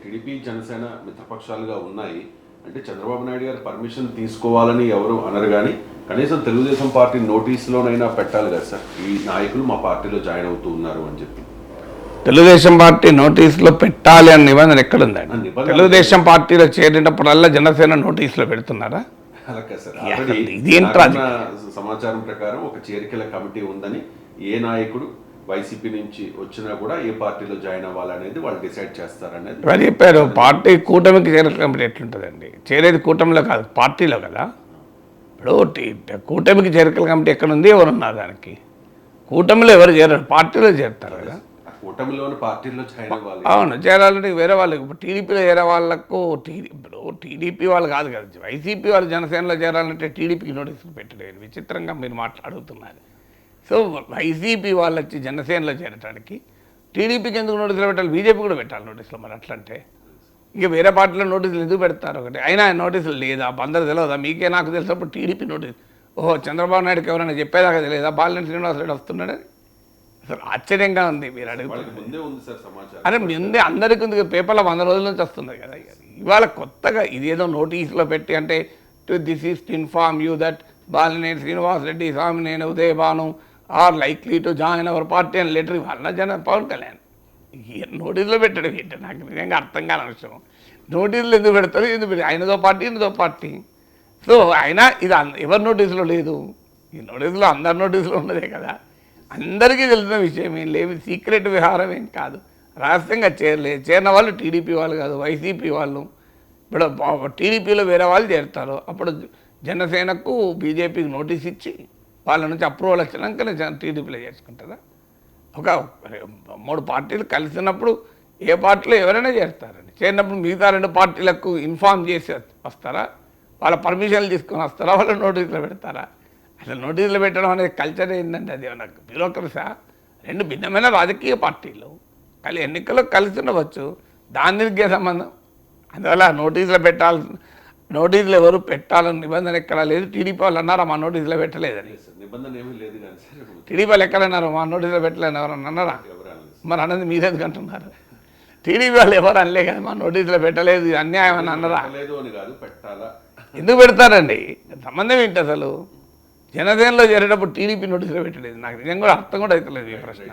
TDP Janasena మిత్రపక్షాలుగా ఉన్నాయి అంటే చంద్రబాబు నాయుడు గారు పర్మిషన్ తీసుకోవాలని ఎవరు అనరు కానీ కనీసం తెలుగుదేశం పార్టీ నోటీసులోనైనా పెట్టాలి కదా సార్, ఈ నాయకులు మా పార్టీలో జాయిన్ అవుతూ ఉన్నారు అని చెప్పి. తెలుగుదేశం పార్టీ నోటీసులో పెట్టాలి అన్న నిబంధన ఎక్కడుందండి? తెలుగుదేశం పార్టీలో చేరినప్పుడల్లా జనసేన నోటీసులో పెడుతున్నారా? సమాచారం ప్రకారం ఒక చేరికల కమిటీ ఉందని, ఏ నాయకుడు వైసీపీ నుంచి వచ్చినా కూడా ఏ పార్టీలో జాయిన్ అవ్వాలనేది వాళ్ళు డిసైడ్ చేస్తారనేది మరి చెప్పారు. పార్టీ కూటమికి చేరికల కమిటీ ఎట్లుంటుందండి? చేరేది కూటమిలో కాదు, పార్టీలో కదా. ఇప్పుడు కూటమికి చేరికల కమిటీ ఎక్కడుంది? ఎవరున్నారు దానికి? కూటమిలో ఎవరు చేరారు? పార్టీలో చేరుతారు కదా. కూటమిలోని పార్టీలో జాయిన్ అవ్వాలి. అవును, చేరాలంటే వేరే వాళ్ళకి. ఇప్పుడు టీడీపీలో చేరే వాళ్ళకు ఇప్పుడు టీడీపీ వాళ్ళు కాదు కదా, వైసీపీ వాళ్ళు జనసేనలో చేరాలంటే టీడీపీకి నోటీసులు పెట్టలేదు. విచిత్రంగా మీరు మాట్లాడుతున్నారు. సో వైసీపీ వాళ్ళు వచ్చి జనసేనలో చేరడానికి టీడీపీకి ఎందుకు నోటీసులు పెట్టాలి? బీజేపీ కూడా పెట్టాలి నోటీసులు. మరి అట్లంటే ఇక వేరే పార్టీలో నోటీసులు ఎందుకు పెడతారు? ఒకటి అయినా నోటీసులు లేదా? అందరూ తెలియదా? మీకే నాకు తెలిసినప్పుడు టీడీపీ నోటీసు, ఓహో చంద్రబాబు నాయుడుకి ఎవరైనా చెప్పేదాకా తెలియదా బాలినేని శ్రీనివాసరెడ్డి వస్తున్నాడని? అసలు ఆశ్చర్యంగా ఉంది మీరు అడుగుతుంది. అరే ముందే అందరికీ ఉంది, పేపర్లో 100 రోజుల నుంచి వస్తుంది కదా. ఇవాళ కొత్తగా ఇదేదో నోటీసులో పెట్టి అంటే this is to inform you that Balineni Srinivasareddy, Samineni Udayabhanu are likely to join our party అని లెటర్ ఇవ్వాలన్నా పవన్ కళ్యాణ్. నోటీసులో పెట్టడం ఏంటి? నాకు నిజంగా అర్థం కాని విషయం. నోటీసులు ఎందుకు పెడతారు? ఎందుకు పెడతారు? ఆయనదో పార్టీ ఈయనదో పార్టీ. సో ఆయన ఇది ఎవరి నోటీసులో లేదు, ఈ నోటీసులో అందరి నోటీసులో ఉన్నదే కదా. అందరికీ తెలిసిన విషయం ఏం లేదు, సీక్రెట్ వ్యవహారం ఏం కాదు. రహస్యంగా చేరిన వాళ్ళు టీడీపీ వాళ్ళు కాదు, వైసీపీ వాళ్ళు. ఇప్పుడు టీడీపీలో వేరే వాళ్ళు చేరుతారు, అప్పుడు జనసేనకు బీజేపీకి నోటీస్ ఇచ్చి వాళ్ళ నుంచి అప్రూవల్ వచ్చినాకనే టీడీపీలో చేసుకుంటారా? ఒక 3 పార్టీలు కలిసినప్పుడు ఏ పార్టీలో ఎవరైనా చేరుతారండి. చేరినప్పుడు మిగతా 2 పార్టీలకు ఇన్ఫార్మ్ చేసి వస్తారా? వాళ్ళ పర్మిషన్లు తీసుకొని వస్తారా? వాళ్ళ నోటీసులు పెడతారా? అసలు నోటీసులు పెట్టడం అనేది కల్చర్ ఏంటంటే అది నాకు బ్యూరోక్రసా? 2 భిన్నమైన రాజకీయ పార్టీలు ఎన్నికల్లో కలిసి ఉండవచ్చు, దానికి సంబంధం. అందువల్ల నోటీసులు నోటీసులు ఎవరు పెట్టాలని నిబంధన ఎక్కడా లేదు. టీడీపీ వాళ్ళు అన్నారా మా నోటీసులో పెట్టలేదని? నిబంధన ఏమీ లేదు కానీ సార్, టీడీపీ వాళ్ళు ఎక్కడన్నారు మా నోటీసులో పెట్టలేని ఎవరన్నా అన్నారా? మరి అన్నది మీరెందుకు అంటున్నారు? టీడీపీ వాళ్ళు ఎవరు అనలే కదా మా నోటీసులో పెట్టలేదు, ఇది అన్యాయం అని అన్నారా? ఎందుకు పెడతారండి? సంబంధం ఏంటి అసలు? జనసేనలో చేరేటప్పుడు టీడీపీ నోటీసులో పెట్టలేదు. నాకు నిజంగా కూడా అర్థం కూడా అవుతలేదు ఈ ప్రశ్న.